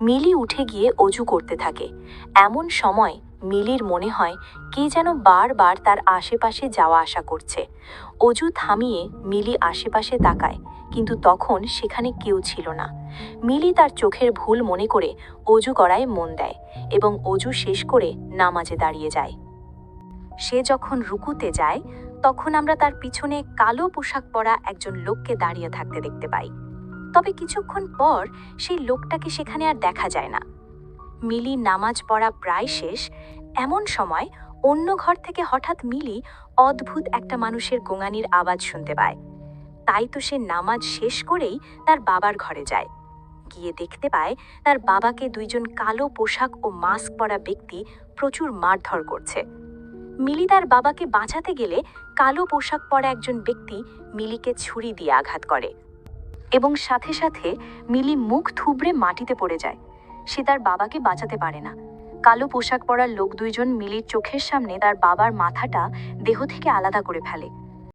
মিলি উঠে গিয়ে অজু করতে থাকে। এমন সময় মিলির মনে হয় কে যেন বারবার তার আশেপাশে যাওয়া আসা করছে। অজু থামিয়ে মিলি আশেপাশে তাকায়, কিন্তু তখন সেখানে কেউ ছিল না। মিলি তার চোখের ভুল মনে করে অজু করায় মন দেয় এবং অজু শেষ করে নামাজে দাঁড়িয়ে যায়। সে যখন রুকুতে যায় তখন আমরা তার পিছনে কালো পোশাক পরা একজন লোককে দাঁড়িয়ে থাকতে দেখতে পাই। তবে কিছুক্ষণ পর সেই লোকটাকে সেখানে আর দেখা যায় না। মিলি নামাজ পড়া প্রায় শেষ, এমন সময় অন্য ঘর থেকে হঠাৎ মিলি অদ্ভুত একটা মানুষের গোঙানির আওয়াজ শুনতে পায়। তাই তো সে নামাজ শেষ করেই তার বাবার ঘরে যায়। গিয়ে দেখতে পায় তার বাবাকে দুইজন কালো পোশাক ও মাস্ক পরা ব্যক্তি প্রচুর মারধর করছে। মিলি তার বাবাকে বাঁচাতে গেলে কালো পোশাক পরা একজন ব্যক্তি মিলিকে ছুরি দিয়ে আঘাত করে এবং সাথে সাথে মিলি মুখ থুবড়ে মাটিতে পড়ে যায়। সে তার বাবাকে বাঁচাতে পারে না। কালো পোশাক পরা লোক দুইজন মিলির চোখের সামনে তার বাবার মাথাটা দেহ থেকে আলাদা করে ফেলে।